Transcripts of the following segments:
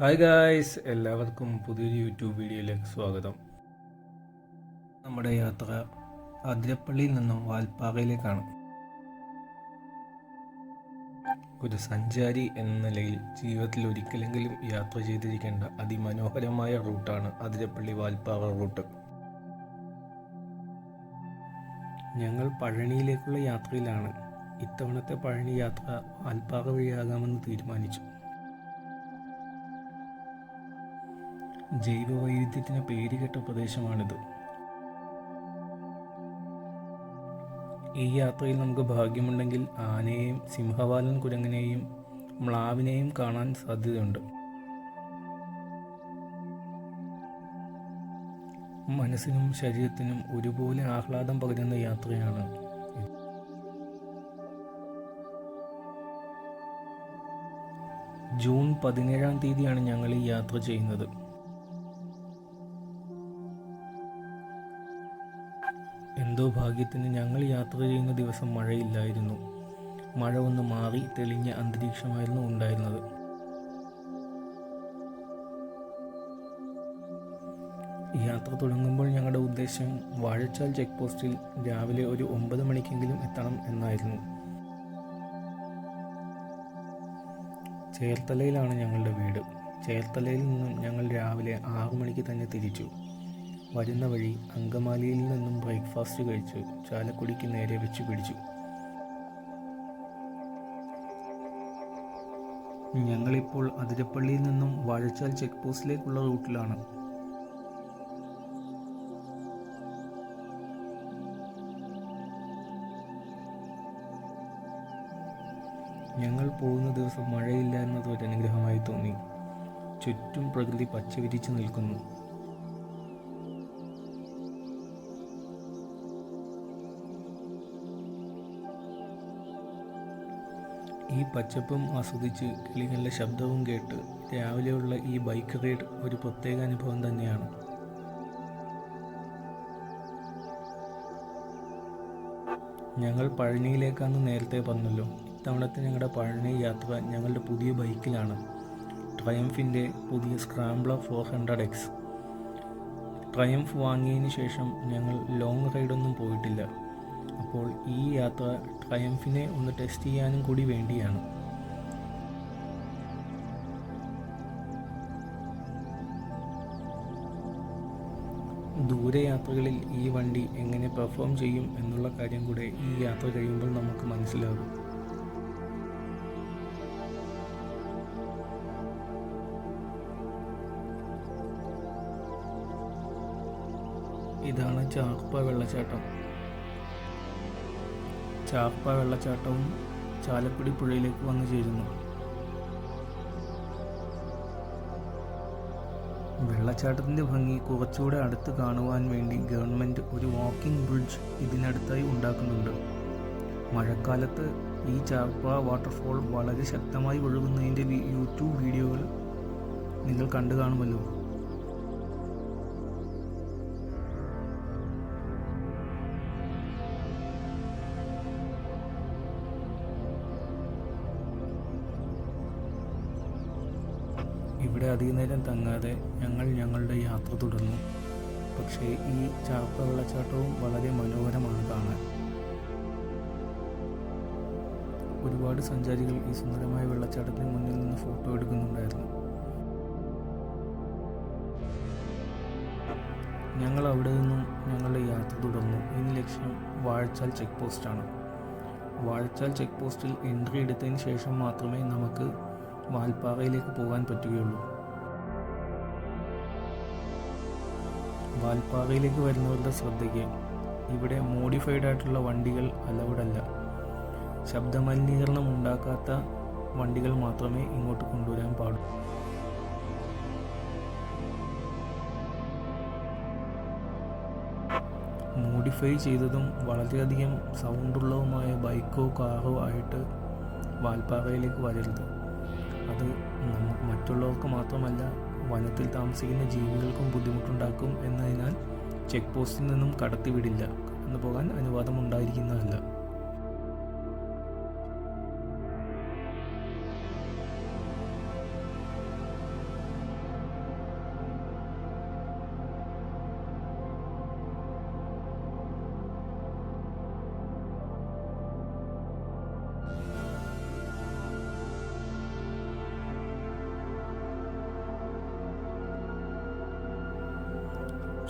Hi guys, എല്ലാവർക്കും പുതിയൊരു YouTube വീഡിയോയിലേക്ക് സ്വാഗതം. നമ്മുടെ യാത്ര അതിരപ്പള്ളിയിൽ നിന്നും വാൽപ്പാറയിലേക്കാണ്. ഒരു സഞ്ചാരി എന്ന നിലയിൽ ജീവിതത്തിൽ ഒരിക്കലെങ്കിലും യാത്ര ചെയ്തിരിക്കേണ്ട അതിമനോഹരമായ റൂട്ടാണ് അതിരപ്പള്ളി വാൽപ്പാറ റൂട്ട്. ഞങ്ങൾ പഴനിയിലേക്കുള്ള യാത്രയിലാണ്. ഇത്തവണത്തെ പഴനി യാത്ര വാൽപ്പാറ വഴിയാകാമെന്ന് തീരുമാനിച്ചു. ജൈവവൈവിധ്യത്തിന് പേരുകേട്ട പ്രദേശമാണിത്. ഈ യാത്രയിൽ നമുക്ക് ഭാഗ്യമുണ്ടെങ്കിൽ ആനയെയും സിംഹവാലൻ കുരങ്ങനെയും മ്ലാവിനെയും കാണാൻ സാധ്യതയുണ്ട്. മനസ്സിനും ശരീരത്തിനും ഒരുപോലെ ആഹ്ലാദം പകരുന്ന യാത്രയാണ്. ജൂൺ 17-ാം തീയതിയാണ് ഞങ്ങൾ ഈ യാത്ര ചെയ്യുന്നത്. എന്തോ ഭാഗ്യത്തിന് ഞങ്ങൾ യാത്ര ചെയ്യുന്ന ദിവസം മഴയില്ലായിരുന്നു. മഴ ഒന്ന് മാറി തെളിഞ്ഞ അന്തരീക്ഷമായിരുന്നു ഉണ്ടായിരുന്നത്. യാത്ര തുടങ്ങുമ്പോൾ ഞങ്ങളുടെ ഉദ്ദേശം വാഴച്ചാൽ ചെക്ക് പോസ്റ്റിൽ രാവിലെ ഒരു 9 മണിക്കെങ്കിലും എത്തണം എന്നായിരുന്നു. ചേർത്തലയിലാണ് ഞങ്ങളുടെ വീട്. ചേർത്തലയിൽ നിന്നും ഞങ്ങൾ രാവിലെ 6 മണിക്ക് തന്നെ തിരിച്ചു. വരുന്ന വഴി അങ്കമാലിയിൽ നിന്നും ബ്രേക്ക്ഫാസ്റ്റ് കഴിച്ചു ചാലക്കുടിക്ക് നേരെ വെച്ച് പിടിച്ചു. ഞങ്ങളിപ്പോൾ അതിരപ്പള്ളിയിൽ നിന്നും വാഴച്ചാൽ ചെക്ക് പോസ്റ്റിലേക്കുള്ള റൂട്ടിലാണ്. ഞങ്ങൾ പോകുന്ന ദിവസം മഴയില്ല എന്നത് ഒരു അനുഗ്രഹമായി തോന്നി. ചുറ്റും പ്രകൃതി പച്ചവിരിച്ച് നിൽക്കുന്നു. ഈ പച്ചപ്പും ആസ്വദിച്ച് കിളികളുടെ ശബ്ദവും കേട്ട് രാവിലെയുള്ള ഈ ബൈക്ക് റൈഡ് ഒരു പ്രത്യേക അനുഭവം തന്നെയാണ്. ഞങ്ങൾ പഴനിയിലേക്കാണ് നേരത്തെ പറഞ്ഞല്ലോ. ഇത്തവണത്തെ ഞങ്ങളുടെ പഴനി യാത്ര ഞങ്ങളുടെ പുതിയ ബൈക്കിലാണ്. ട്രയംഫിൻ്റെ പുതിയ സ്ക്രാംബ്ലർ 400X. ട്രയംഫ് വാങ്ങിയതിന് ശേഷം ഞങ്ങൾ ലോങ് റൈഡൊന്നും പോയിട്ടില്ല. അപ്പോൾ ഈ യാത്ര ട്രയംഫിനെ ഒന്ന് ടെസ്റ്റ് ചെയ്യാനും കൂടി വേണ്ടിയാണ്. ദൂരയാത്രകളിൽ ഈ വണ്ടി എങ്ങനെ പെർഫോം ചെയ്യും എന്നുള്ള കാര്യം കൂടെ ഈ യാത്ര കഴിയുമ്പോൾ നമുക്ക് മനസ്സിലാകും. ഇതാണ് ചാർപ്പ വെള്ളച്ചാട്ടം. ചാർപ്പ വെള്ളച്ചാട്ടവും ചാലക്കുടി പുഴയിലേക്ക് വന്നു ചേരുന്നു. വെള്ളച്ചാട്ടത്തിൻ്റെ ഭംഗി കുറച്ചുകൂടെ അടുത്ത് കാണുവാൻ വേണ്ടി ഗവൺമെൻറ് ഒരു വാക്കിംഗ് ബ്രിഡ്ജ് ഇതിനടുത്തായി ഉണ്ടാക്കുന്നുണ്ട്. മഴക്കാലത്ത് ഈ ചാർപ്പ വാട്ടർഫോൾ വളരെ ശക്തമായി ഒഴുകുന്നതിൻ്റെ യൂട്യൂബ് വീഡിയോകൾ നിങ്ങൾ കണ്ടു കാണുമല്ലോ. ഇവിടെ അധിക നേരം തങ്ങാതെ ഞങ്ങൾ ഞങ്ങളുടെ യാത്ര തുടർന്നു. പക്ഷേ ഈ ചാർപ്പ വെള്ളച്ചാട്ടവും വളരെ മനോഹരമാണ് കാണാൻ. ഒരുപാട് സഞ്ചാരികൾ ഈ സുന്ദരമായ വെള്ളച്ചാട്ടത്തിന് മുന്നിൽ നിന്ന് ഫോട്ടോ എടുക്കുന്നുണ്ടായിരുന്നു. ഞങ്ങൾ അവിടെ നിന്നും ഞങ്ങളുടെ യാത്ര തുടർന്നു. ഇനി ലക്ഷ്യം വാഴച്ചാൽ ചെക്ക് പോസ്റ്റാണ്. വാഴച്ചാൽ ചെക്ക് പോസ്റ്റിൽ എൻട്രി എടുത്തതിന് ശേഷം മാത്രമേ നമുക്ക് വാൽപ്പാറയിലേക്ക് പോകാൻ പറ്റുകയുള്ളൂ. വാൽപ്പാറയിലേക്ക് വരുന്നവരുടെ ശ്രദ്ധയ്ക്ക് ഇവിടെ മോഡിഫൈഡ് ആയിട്ടുള്ള വണ്ടികൾ അലൗഡ് അല്ല. ശബ്ദമലിനീകരണം ഉണ്ടാക്കാത്ത വണ്ടികൾ മാത്രമേ ഇങ്ങോട്ട് കൊണ്ടുവരാൻ പാടൂ. മോഡിഫൈ ചെയ്തതും വളരെയധികം സൗണ്ടുള്ളതുമായ ബൈക്കോ കാറോ ആയിട്ട് വാൽപ്പാറയിലേക്ക് വരരുത്. അത് മറ്റുള്ളവർക്ക് മാത്രമല്ല വനത്തിൽ താമസിക്കുന്ന ജീവികൾക്കും ബുദ്ധിമുട്ടുണ്ടാക്കും എന്നതിനാൽ ചെക്ക് പോസ്റ്റിൽ നിന്നും കടത്തിവിടില്ല. കടന്നു പോകാൻ അനുവാദം ഉണ്ടായിരിക്കുന്നതല്ല.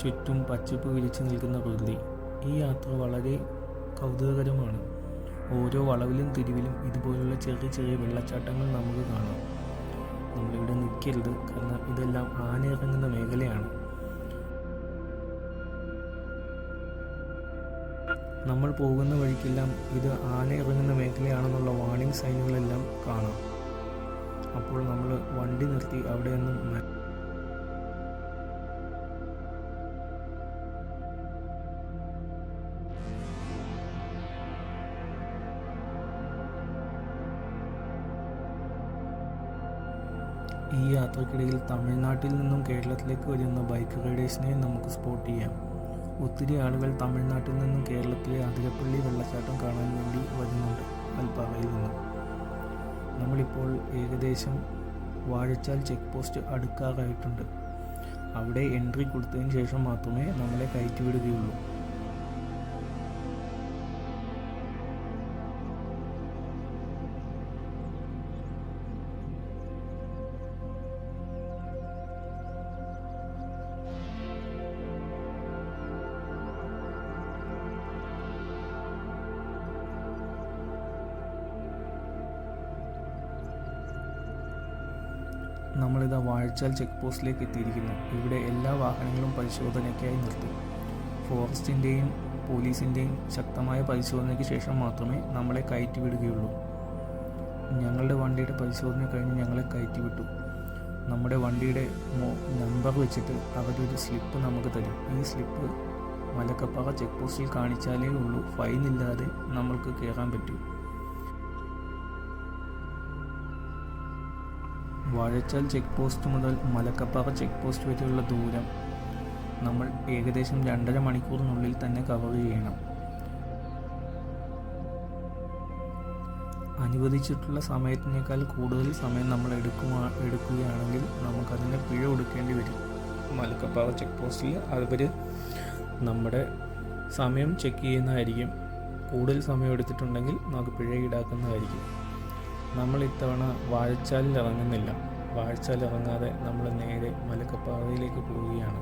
ചുറ്റും പച്ചപ്പ് വിരിച്ചു നിൽക്കുന്ന പ്രകൃതി. ഈ യാത്ര വളരെ കൗതുകകരമാണ്. ഓരോ വളവിലും തിരിവിലും ഇതുപോലുള്ള ചെറിയ ചെറിയ വെള്ളച്ചാട്ടങ്ങൾ നമുക്ക് കാണാം. നമ്മളിവിടെ നിൽക്കരുത്, കാരണം ഇതെല്ലാം ആന ഇറങ്ങുന്ന മേഖലയാണ്. നമ്മൾ പോകുന്ന വഴിക്കെല്ലാം ഇത് ആന ഇറങ്ങുന്ന മേഖലയാണെന്നുള്ള വാർണിംഗ് സൈനുകളെല്ലാം കാണാം. അപ്പോൾ നമ്മൾ വണ്ടി നിർത്തി അവിടെ നിന്നും ഈ യാത്രക്കിടയിൽ തമിഴ്നാട്ടിൽ നിന്നും കേരളത്തിലേക്ക് വരുന്ന ബൈക്ക് റൈഡേഴ്സിനെ നമുക്ക് സ്പോട്ട് ചെയ്യാം. ഒത്തിരി ആളുകൾ തമിഴ്നാട്ടിൽ നിന്നും കേരളത്തിലെ അതിരപ്പള്ളി വെള്ളച്ചാട്ടം കാണാൻ വേണ്ടി വരുന്നുണ്ട് വാൽപ്പാറയിൽ നിന്നും. നമ്മളിപ്പോൾ ഏകദേശം വാഴച്ചാൽ ചെക്ക് പോസ്റ്റ് അടുക്കാറായിട്ടുണ്ട്. അവിടെ എൻട്രി കൊടുത്തതിന് ശേഷം മാത്രമേ നമ്മളെ കയറ്റിവിടുകയുള്ളൂ. നമ്മളിതാ വാഴച്ചാൽ ചെക്ക് പോസ്റ്റിലേക്ക് എത്തിയിരിക്കുന്നു. ഇവിടെ എല്ലാ വാഹനങ്ങളും പരിശോധനയ്ക്കായി നിർത്തും. ഫോറസ്റ്റിൻ്റെയും പോലീസിൻ്റെയും ശക്തമായ പരിശോധനയ്ക്ക് ശേഷം മാത്രമേ നമ്മളെ കയറ്റിവിടുകയുള്ളൂ. ഞങ്ങളുടെ വണ്ടിയുടെ പരിശോധന കഴിഞ്ഞ് ഞങ്ങളെ കയറ്റിവിട്ടു. നമ്മുടെ വണ്ടിയുടെ നമ്പർ വെച്ചിട്ട് അവരൊരു സ്ലിപ്പ് നമുക്ക് തരും. ഈ സ്ലിപ്പ് മലക്കപ്പാറ ചെക്ക് പോസ്റ്റിൽ കാണിച്ചാലേ ഉള്ളൂ ഫൈനില്ലാതെ നമ്മൾക്ക് കയറാൻ പറ്റൂ. വാഴച്ചാൽ ചെക്ക് പോസ്റ്റ് മുതൽ മലക്കപ്പാറ ചെക്ക് പോസ്റ്റ് വരെയുള്ള ദൂരം നമ്മൾ ഏകദേശം 2.5 മണിക്കൂറിനുള്ളിൽ തന്നെ കവർ ചെയ്യണം. അനുവദിച്ചിട്ടുള്ള സമയത്തിനേക്കാൾ കൂടുതൽ സമയം നമ്മൾ എടുക്കുകയാണെങ്കിൽ നമുക്കതിൻ്റെ പിഴ കൊടുക്കേണ്ടി വരും. മലക്കപ്പാറ ചെക്ക് പോസ്റ്റിൽ അവർ നമ്മുടെ സമയം ചെക്ക് ചെയ്യുന്നതായിരിക്കും. കൂടുതൽ സമയം എടുത്തിട്ടുണ്ടെങ്കിൽ നമുക്ക് പിഴ ഈടാക്കുന്നതായിരിക്കും. നമ്മൾ ഇത്തവണ വാഴച്ചാലിൽ ഇറങ്ങുന്നില്ല. വാഴച്ചാൽ ഇറങ്ങാതെ നമ്മൾ നേരെ മലക്കപ്പാറയിലേക്ക് പോവുകയാണ്.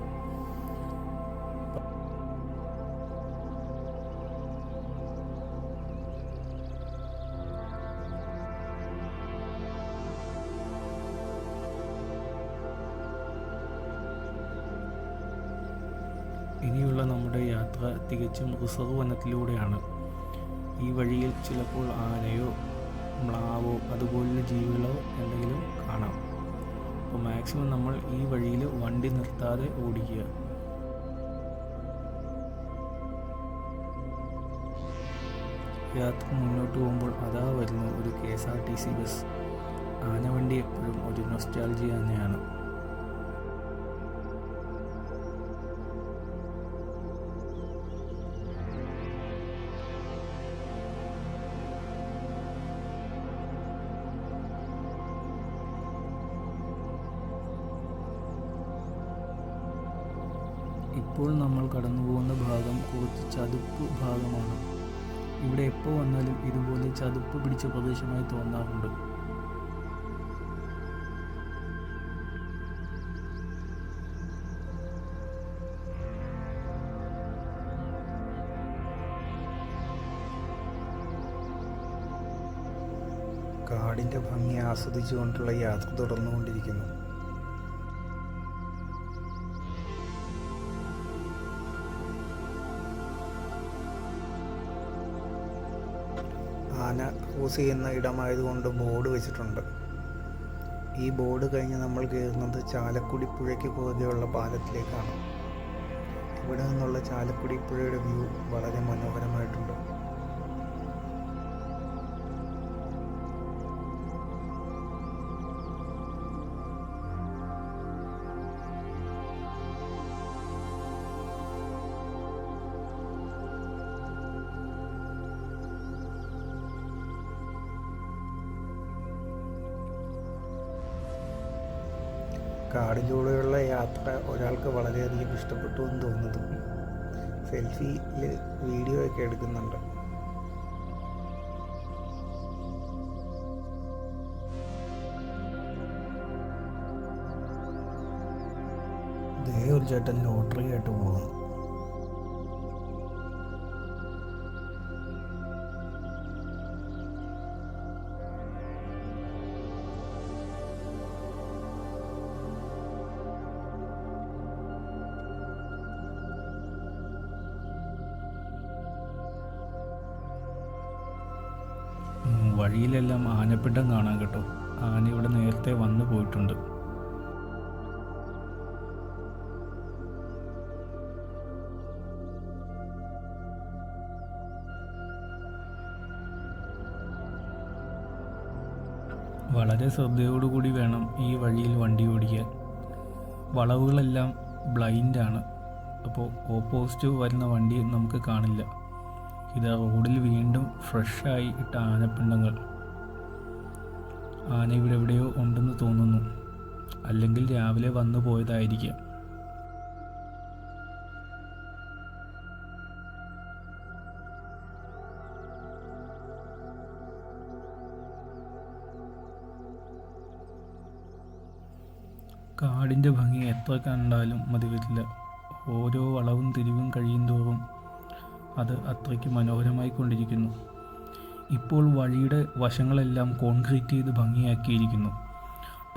ഇനിയുള്ള നമ്മുടെ യാത്ര തികച്ചും റിസർവ് വനത്തിലൂടെയാണ്. ഈ വഴിയിൽ ചിലപ്പോൾ ആനയോ മ്ലാവോ അതുപോലുള്ള ജീവികളോ എന്തെങ്കിലും കാണാം. അപ്പോൾ മാക്സിമം നമ്മൾ ഈ വഴിയിൽ വണ്ടി നിർത്താതെ ഓടിക്കുക. യാത്ര മുന്നോട്ട് പോകുമ്പോൾ അതാ വരുന്നു ഒരു KSRTC ബസ്. ആനവണ്ടി എപ്പോഴും ഒരു നൊസ്റ്റാൾജിയ തന്നെയാണ്. ഇപ്പോൾ നമ്മൾ കടന്നു പോകുന്ന ഭാഗം കുറച്ച് ചതുപ്പ് ഭാഗമാണ്. ഇവിടെ എപ്പോൾ വന്നാലും ഇതുപോലെ ചതുപ്പ് പിടിച്ച പ്രദേശമായി തോന്നാറുണ്ട്. കാടിൻ്റെ ഭംഗി ആസ്വദിച്ചുകൊണ്ടുള്ള യാത്ര തുടർന്നുകൊണ്ടിരിക്കുന്നു. ആന ക്രോസ് ചെയ്യുന്ന ഇടമായതുകൊണ്ട് ബോർഡ് വെച്ചിട്ടുണ്ട്. ഈ ബോർഡ് കഴിഞ്ഞ് നമ്മൾ കയറുന്നത് ചാലക്കുടി പുഴയ്ക്ക് കുറുകെയുള്ള പാലത്തിലേക്കാണ്. ഇവിടെ നിന്നുള്ള ചാലക്കുടി പുഴയുടെ വ്യൂ വളരെ മനോഹരമായിട്ടുണ്ട്. കാടിലൂടെയുള്ള യാത്ര ഒരാൾക്ക് വളരെയധികം ഇഷ്ടപ്പെട്ടു എന്ന് തോന്നുന്നു. സെൽഫിയിൽ വീഡിയോ ഒക്കെ എടുക്കുന്നുണ്ട്. ദേ ഒരു ചേട്ടൻ ലോട്ടറി ആയിട്ട് പോകുന്നു. വഴിയിലെല്ലാം ആനപ്പിണ്ടം കാണാൻ കേട്ടോ. ആന ഇവിടെ നേരത്തെ വന്നു പോയിട്ടുണ്ട്. വളരെ ശ്രദ്ധയോടുകൂടി വേണം ഈ വഴിയിൽ വണ്ടി ഓടിക്കാൻ. വളവുകളെല്ലാം ബ്ലൈൻഡാണ്, അപ്പോൾ ഓപ്പോസിറ്റ് വരുന്ന വണ്ടി നമുക്ക് കാണില്ല. ഇത് റോഡിൽ വീണ്ടും ഫ്രഷായി ഇട്ട ആനപ്പിണ്ടങ്ങൾ. ആന ഇവിടെ എവിടെയോ ഉണ്ടെന്ന് തോന്നുന്നു, അല്ലെങ്കിൽ രാവിലെ വന്നു പോയതായിരിക്കാം. കാടിൻ്റെ ഭംഗി എത്ര കണ്ടാലും മതി വരില്ല. ഓരോ വളവും തിരിവും കഴിയുന്തോറും അത് അത്രയ്ക്ക് മനോഹരമായി കൊണ്ടിരിക്കുന്നു. ഇപ്പോൾ വഴിയുടെ വശങ്ങളെല്ലാം കോൺക്രീറ്റ് ചെയ്ത് ഭംഗിയാക്കിയിരിക്കുന്നു.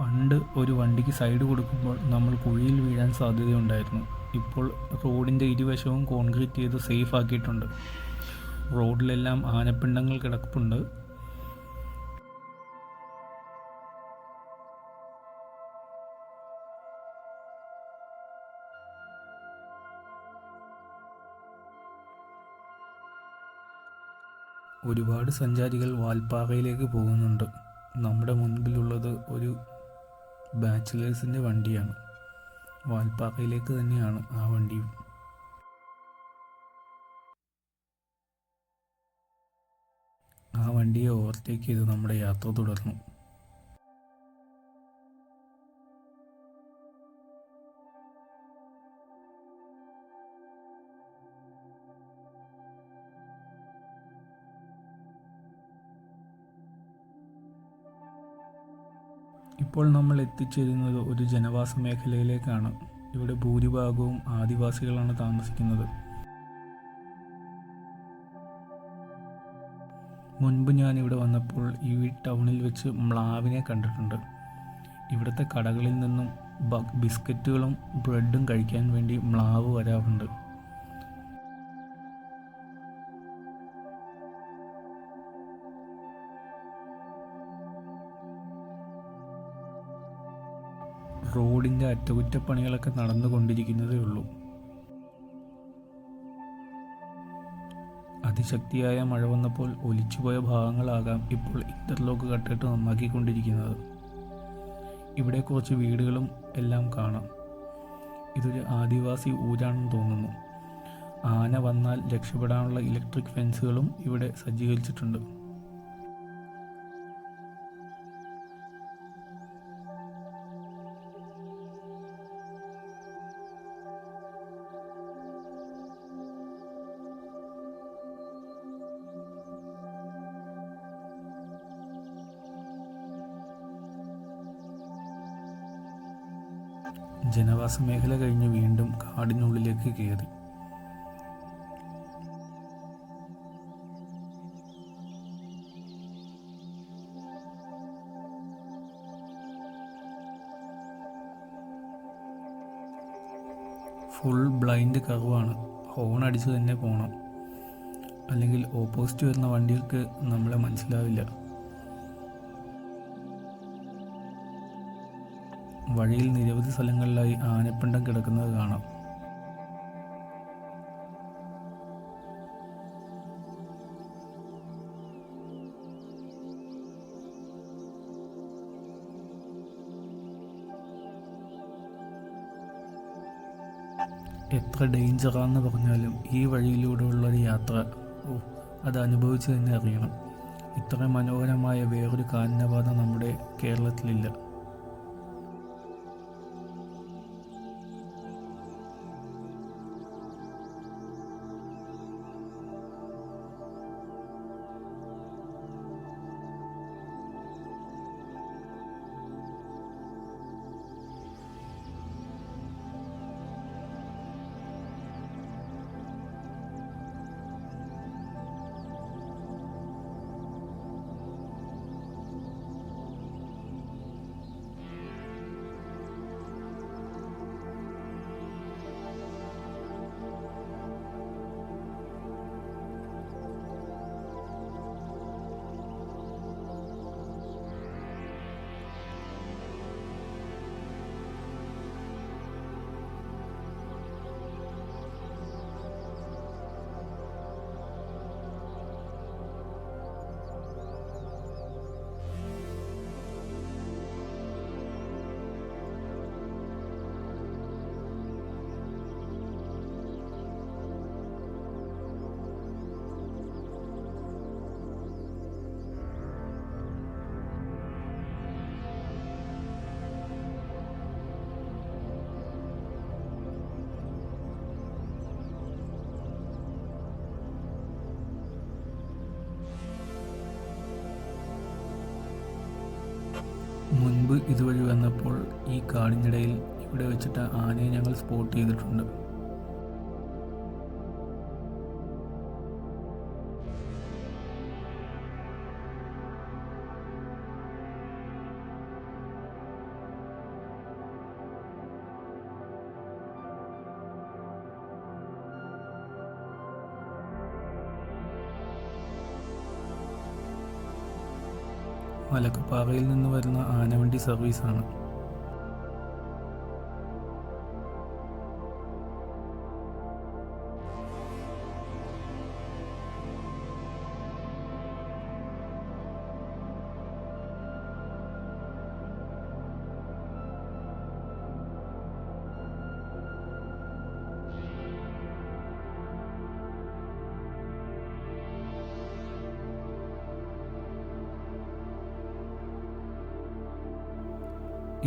പണ്ട് ഒരു വണ്ടിക്ക് സൈഡ് കൊടുക്കുമ്പോൾ നമ്മൾ കുഴിയിൽ വീഴാൻ സാധ്യതയുണ്ടായിരുന്നു. ഇപ്പോൾ റോഡിൻ്റെ ഇരുവശവും കോൺക്രീറ്റ് ചെയ്ത് സേഫ് ആക്കിയിട്ടുണ്ട്. റോഡിലെല്ലാം ആനപ്പിണ്ടങ്ങൾ കിടപ്പുണ്ട്. ഒരുപാട് സഞ്ചാരികൾ വാൽപ്പാറയിലേക്ക് പോകുന്നുണ്ട്. നമ്മുടെ മുൻപിലുള്ളത് ഒരു ബാച്ചിലേഴ്സിൻ്റെ വണ്ടിയാണ്. വാൽപ്പാറയിലേക്ക് തന്നെയാണ് ആ വണ്ടിയും. ആ വണ്ടിയെ ഓവർടേക്ക് ചെയ്ത് നമ്മുടെ യാത്ര തുടർന്നു. ഇപ്പോൾ നമ്മൾ എത്തിച്ചേരുന്നത് ഒരു ജനവാസ മേഖലയിലേക്കാണ്. ഇവിടെ ഭൂരിഭാഗവും ആദിവാസികളാണ് താമസിക്കുന്നത്. മുൻപ് ഞാൻ ഇവിടെ വന്നപ്പോൾ ഈ ടൗണിൽ വെച്ച് മ്ലാവിനെ കണ്ടിട്ടുണ്ട്. ഇവിടുത്തെ കടകളിൽ നിന്നും ബിസ്ക്കറ്റുകളും ബ്രെഡും കഴിക്കാൻ വേണ്ടി മ്ലാവ് വരാറുണ്ട്. റോഡിൻ്റെ അറ്റകുറ്റപ്പണികളൊക്കെ നടന്നുകൊണ്ടിരിക്കുന്നതേ ഉള്ളൂ. അതിശക്തിയായ മഴ വന്നപ്പോൾ ഒലിച്ചുപോയ ഭാഗങ്ങളാകാം ഇപ്പോൾ ഇന്റർലോക്ക് കട്ടിട്ട് നന്നാക്കിക്കൊണ്ടിരിക്കുന്നത്. ഇവിടെ കുറച്ച് വീടുകളും എല്ലാം കാണാം. ഇതൊരു ആദിവാസി ഊരാണെന്ന് തോന്നുന്നു. ആന വന്നാൽ രക്ഷപ്പെടാനുള്ള ഇലക്ട്രിക് ഫെൻസുകളും ഇവിടെ സജ്ജീകരിച്ചിട്ടുണ്ട്. ജനവാസ മേഖല കഴിഞ്ഞ് വീണ്ടും കാടിനുള്ളിലേക്ക് കയറി. Full blind കർവാണ്. ഹോൺ അടിച്ച് തന്നെ പോകണം, അല്ലെങ്കിൽ ഓപ്പോസിറ്റ് വരുന്ന വണ്ടികൾക്ക് നമ്മളെ മനസ്സിലാവില്ല. വഴിയിൽ നിരവധി സ്ഥലങ്ങളിലായി ആനപ്പിണ്ടം കിടക്കുന്നത് കാണാം. എത്ര ഡേഞ്ചറാണെന്ന് പറഞ്ഞാലും ഈ വഴിയിലൂടെയുള്ളൊരു യാത്ര അത് അനുഭവിച്ച് തന്നെ അറിയണം. ഇത്ര മനോഹരമായ വേറൊരു കാനനപാത നമ്മുടെ കേരളത്തിലില്ല. ഇതുവഴി വന്നപ്പോൾ ഈ കാടിനിടയിൽ ഇവിടെ വെച്ചിട്ട് ആനയെ ഞങ്ങൾ സ്പോട്ട് ചെയ്തിട്ടുണ്ട്. മലക്കപ്പാറയിൽ നിന്ന് വരുന്ന ആനവണ്ടി സർവീസാണ്.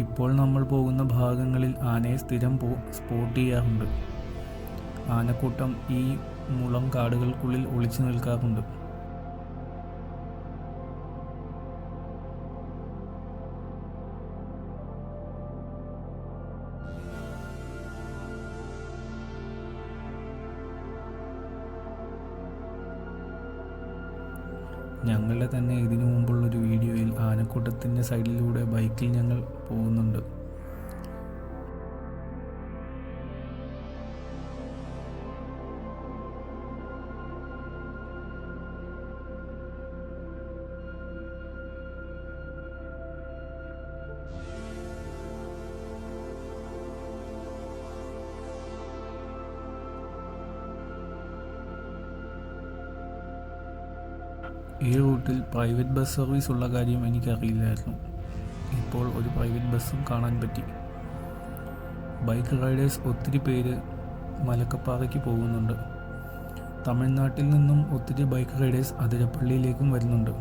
ഇപ്പോൾ നമ്മൾ പോകുന്ന ഭാഗങ്ങളിൽ ആനയെ സ്ഥിരം സ്പോട്ട് ചെയ്യാറുണ്ട്. ആനക്കൂട്ടം ഈ മുളം കാടുകൾക്കുള്ളിൽ ഒളിച്ചു നിൽക്കാറുണ്ട്. ഞങ്ങളുടെ തന്നെ ഇതിനു മുമ്പുള്ളൊരു വീഡിയോയിൽ ആനക്കൂട്ടത്തിൻ്റെ സൈഡിലൂടെ ബൈക്കിൽ ഞങ്ങൾ പോകുന്നുണ്ട്. ഈ റൂട്ടിൽ പ്രൈവറ്റ് ബസ് സർവീസ് ഉള്ള കാര്യം എനിക്കറിയില്ലായിരുന്നു. ഇപ്പോൾ ഒരു പ്രൈവറ്റ് ബസ്സും കാണാൻ പറ്റി. ബൈക്ക് റൈഡേഴ്സ് ഒത്തിരി പേര് മലക്കപ്പാറയ്ക്ക് പോകുന്നുണ്ട്. തമിഴ്നാട്ടിൽ നിന്നും ഒത്തിരി ബൈക്ക് റൈഡേഴ്സ് അതിരപ്പള്ളിയിലേക്കും വരുന്നുണ്ട്.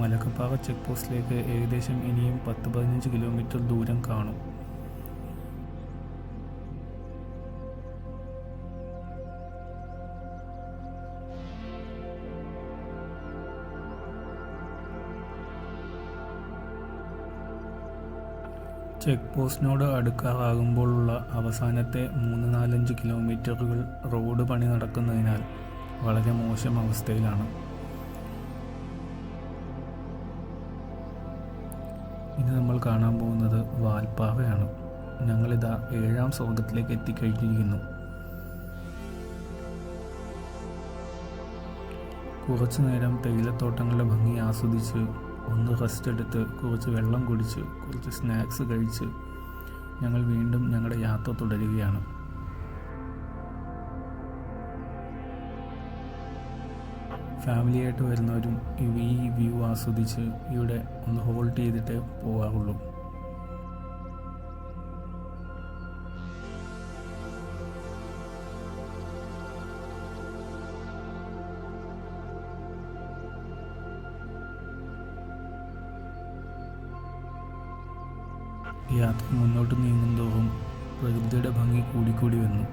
മലക്കപ്പാറ ചെക്ക് പോസ്റ്റിലേക്ക് ഏകദേശം ഇനിയും 10-15 കിലോമീറ്റർ ദൂരം കാണും. ചെക്ക് പോസ്റ്റിനോട് അടുക്കാറാകുമ്പോഴുള്ള അവസാനത്തെ 3-4-5 കിലോമീറ്ററുകൾ റോഡ് പണി നടക്കുന്നതിനാൽ വളരെ മോശം അവസ്ഥയിലാണ്. ഇനി നമ്മൾ കാണാൻ പോകുന്നത് വാൽപ്പാറയാണ്. ഞങ്ങളിതാ 7ാം സ്വർഗത്തിലേക്ക് എത്തിക്കഴിഞ്ഞിരിക്കുന്നു. കുറച്ചു നേരം തേയിലത്തോട്ടങ്ങളുടെ ഭംഗി ആസ്വദിച്ച് ഒന്ന് റെസ്റ്റ് എടുത്ത് കുറച്ച് വെള്ളം കുടിച്ച് കുറച്ച് സ്നാക്സ് കഴിച്ച് ഞങ്ങൾ വീണ്ടും ഞങ്ങളുടെ യാത്ര തുടരുകയാണ്. ഫാമിലിയായിട്ട് വരുന്നവരും ഈ വ്യൂ ആസ്വദിച്ച് ഇവിടെ ഒന്ന് ഹോൾഡ് ചെയ്തിട്ടേ പോകാറുള്ളൂ. യാത്ര മുന്നോട്ട് നീങ്ങുന്തോറും പ്രകൃതിയുടെ ഭംഗി കൂടിക്കൂടി വന്നു.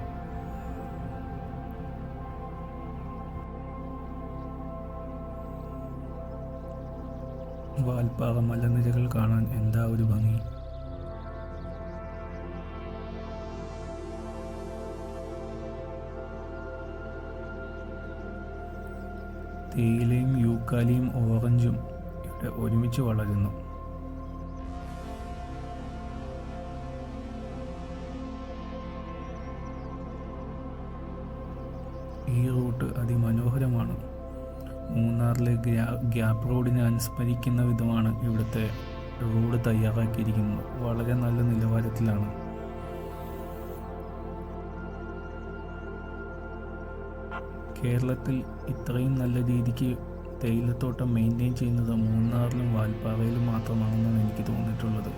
വാൽപ്പാറ മലനിരകൾ കാണാൻ എന്താ ഒരു ഭംഗി! തേയിലയും യൂക്കാലിയും ഓറഞ്ചും ഇവിടെ ഒരുമിച്ച് വളരുന്നു. ഈ റൂട്ട് അതിമനോഹരമാണ്. മൂന്നാറിലെ ഗ്യാപ്പ് റോഡിനെ അനുസ്മരിക്കുന്ന വിധമാണ് ഇവിടുത്തെ റോഡ് തയ്യാറാക്കിയിരിക്കുന്നത്. വളരെ നല്ല നിലവാരത്തിലാണ്. കേരളത്തിൽ ഇത്രയും നല്ല രീതിക്ക് തേയിലത്തോട്ടം മെയിൻറ്റെയിൻ ചെയ്യുന്നത് മൂന്നാറിലും വാൽപ്പാറയിലും മാത്രമാണെന്നാണ് എനിക്ക് തോന്നിയിട്ടുള്ളത്.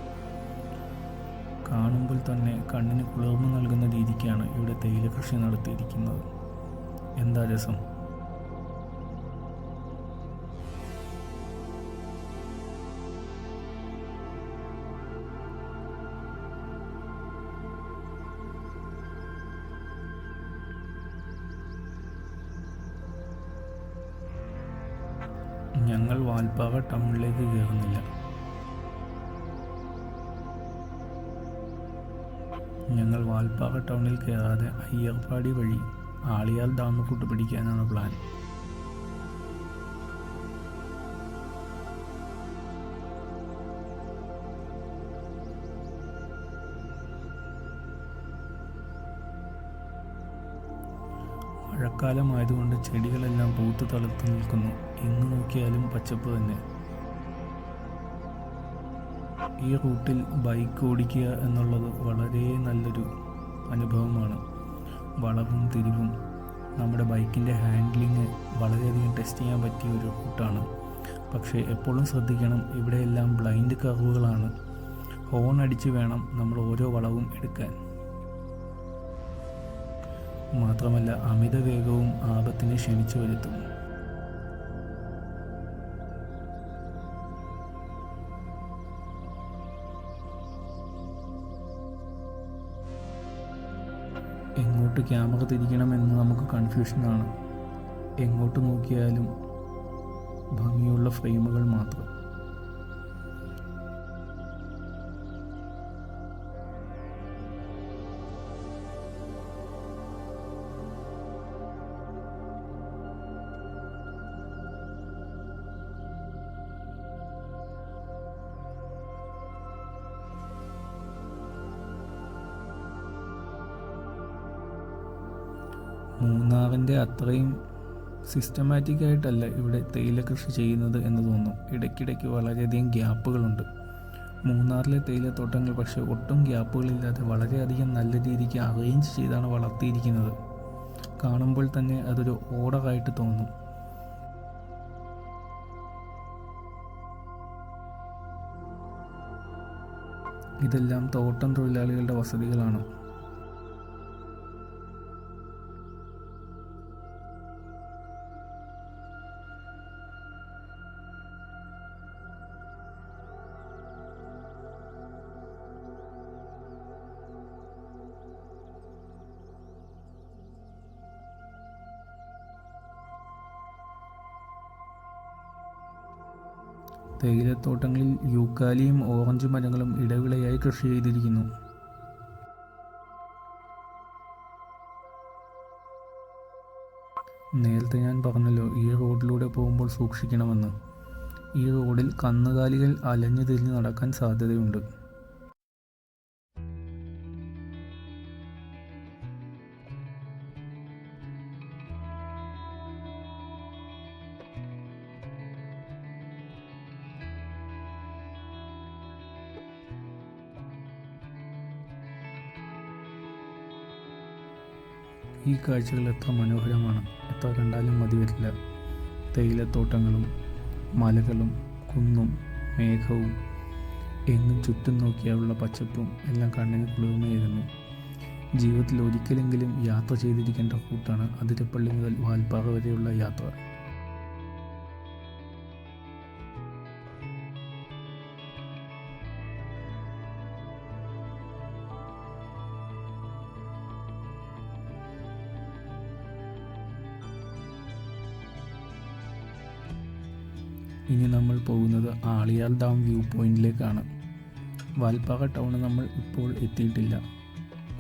കാണുമ്പോൾ തന്നെ കണ്ണിന് കുളിർമ നൽകുന്ന രീതിക്കാണ് ഇവിടെ തേയില കൃഷി നടത്തിയിരിക്കുന്നത്. എന്താ രസം! ഞങ്ങൾ വാൽപ്പാറ ടൗണിലേക്ക് കയറുന്നില്ല. ഞങ്ങൾ വാൽപ്പാറ ടൗണിൽ കയറാതെ അയ്യർപാടി വഴി ആളിയാൽ ഡാം റൂട്ട് പിടിക്കാനാണ് പ്ലാൻ. മഴക്കാലമായതുകൊണ്ട് ചെടികളെല്ലാം പൂത്ത് തളുത്ത് നിൽക്കുന്നു. എങ്ങു നോക്കിയാലും പച്ചപ്പ് തന്നെ. ഈ റൂട്ടിൽ ബൈക്ക് ഓടിക്കുക എന്നുള്ളത് വളരെ നല്ലൊരു അനുഭവമാണ്. വളവും തിരിവും നമ്മുടെ ബൈക്കിൻ്റെ ഹാൻഡ്ലിങ് വളരെയധികം ടെസ്റ്റ് ചെയ്യാൻ പറ്റിയ ഒരു റൂട്ടാണ്. പക്ഷേ എപ്പോഴും ശ്രദ്ധിക്കണം, ഇവിടെയെല്ലാം ബ്ലൈൻഡ് കർവുകളാണ്. ഹോൺ അടിച്ച് വേണം നമ്മൾ ഓരോ വളവും എടുക്കാൻ. മാത്രമല്ല അമിത വേഗവും ആപത്തിനെ ക്ഷണിച്ചു വരുത്തും. എങ്ങോട്ട് ക്യാമറ തിരിക്കണമെന്ന് നമുക്ക് കൺഫ്യൂഷനാണ്. എങ്ങോട്ട് നോക്കിയാലും ഭംഗിയുള്ള ഫ്രെയിമുകൾ മാത്രം. മൂന്നാറിൻ്റെ അത്രയും സിസ്റ്റമാറ്റിക് ആയിട്ടല്ല ഇവിടെ തേയില കൃഷി ചെയ്യുന്നത് എന്ന് തോന്നും. ഇടയ്ക്കിടയ്ക്ക് വളരെയധികം ഗ്യാപ്പുകളുണ്ട്. മൂന്നാറിലെ തേയിലത്തോട്ടങ്ങൾ പക്ഷേ ഒട്ടും ഗ്യാപ്പുകളില്ലാതെ വളരെയധികം നല്ല രീതിക്ക് അറേഞ്ച് ചെയ്താണ് വളർത്തിയിരിക്കുന്നത്. കാണുമ്പോൾ തന്നെ അതൊരു ഓർഡറായിട്ട് തോന്നും. ഇതെല്ലാം തോട്ടം തൊഴിലാളികളുടെ വസതികളാണ്. തേയിലത്തോട്ടങ്ങളിൽ യൂക്കാലിയും ഓറഞ്ച് മരങ്ങളും ഇടവിളയായി കൃഷി ചെയ്തിരിക്കുന്നു. നേരത്തെ ഞാൻ പറഞ്ഞല്ലോ, ഈ റോഡിലൂടെ പോകുമ്പോൾ സൂക്ഷിക്കണമെന്ന്. ഈ റോഡിൽ കന്നുകാലികൾ അലഞ്ഞു തിരിഞ്ഞ് നടക്കാൻ സാധ്യതയുണ്ട്. ഈ കാഴ്ചകൾ എത്ര മനോഹരമാണ്, എത്ര കണ്ടാലും മതി വരില്ല. തേയിലത്തോട്ടങ്ങളും മലകളും കുന്നും മേഘവും എങ്ങും ചുറ്റും നോക്കിയാലുള്ള പച്ചപ്പും എല്ലാം കണ്ണിന് കുളിർമയേകുന്നു. ജീവിതത്തിൽ ഒരിക്കലെങ്കിലും യാത്ര ചെയ്തിരിക്കേണ്ട റൂട്ടാണ് അതിരപ്പള്ളി മുതൽ വാൽപ്പാറ വരെയുള്ള യാത്ര. ഇനി നമ്മൾ പോകുന്നത് ആളിയാൽ ഡാം വ്യൂ പോയിന്റിലേക്കാണ്. വാൽപ്പാറ ടൗൺ നമ്മൾ ഇപ്പോൾ എത്തിയിട്ടില്ല.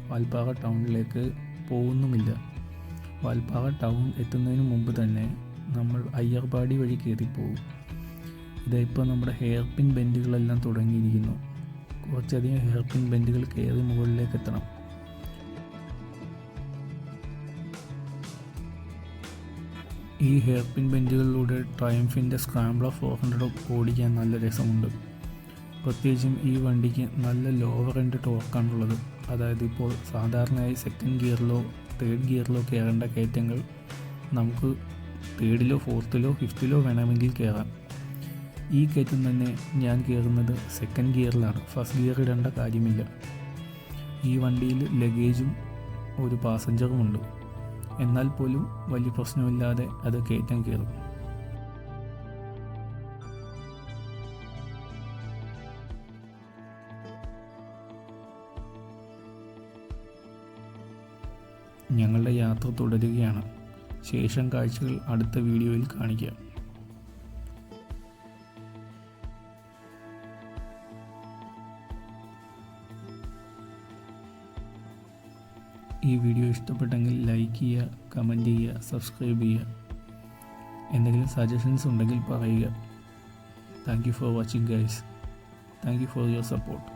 വാൽപ്പാറ ടൗണിലേക്ക് പോകുന്നുമില്ല. വാൽപ്പാറ ടൗൺ എത്തുന്നതിന് മുമ്പ് തന്നെ നമ്മൾ അയ്യർപാടി വഴി കയറിപ്പോകും. ഇതിപ്പോൾ നമ്മുടെ ഹെയർ പിൻ ബെൻഡുകളെല്ലാം തുടങ്ങിയിരിക്കുന്നു. കുറച്ചധികം ഹെയർ പിൻ ബെൻഡുകൾ കയറി മുകളിലേക്ക് എത്തണം. ഈ ഹെയർ പിൻ ബെഞ്ചുകളിലൂടെ ട്രയംഫിൻ്റെ സ്ക്രാംബ്ലർ 400 ഓടിക്കാൻ നല്ല രസമുണ്ട്. പ്രത്യേകിച്ചും ഈ വണ്ടിക്ക് നല്ല ലോവർ എൻഡ് ടോർക്കാണുള്ളത്. അതായത് ഇപ്പോൾ സാധാരണയായി സെക്കൻഡ് ഗിയറിലോ തേർഡ് ഗിയറിലോ കയറേണ്ട കയറ്റങ്ങൾ നമുക്ക് തേർഡിലോ ഫോർത്തിലോ ഫിഫ്ത്തിലോ വേണമെങ്കിൽ കയറാം. ഈ കയറ്റം തന്നെ ഞാൻ കയറുന്നത് സെക്കൻഡ് ഗിയറിലാണ്. ഫസ്റ്റ് ഗിയർ ഇടേണ്ട കാര്യമില്ല. ഈ വണ്ടിയിൽ ലഗേജും ഒരു പാസഞ്ചറുമുണ്ട്. എന്നാൽ പോലും വലിയ പ്രശ്നമില്ലാതെ അത് കയറ്റം കയറും. ഞങ്ങളുടെ യാത്ര തുടരുകയാണ്. ശേഷം കാഴ്ചകൾ അടുത്ത വീഡിയോയിൽ കാണിക്കാം. ഈ വീഡിയോ ഇഷ്ടപ്പെട്ടെങ്കിൽ ലൈക്ക് ചെയ്യുക, കമൻറ്റ് ചെയ്യുക, സബ്സ്ക്രൈബ് ചെയ്യുക. എന്തെങ്കിലും സജഷൻസ് ഉണ്ടെങ്കിൽ പറയുക. Thank you for watching guys. Thank you for your support.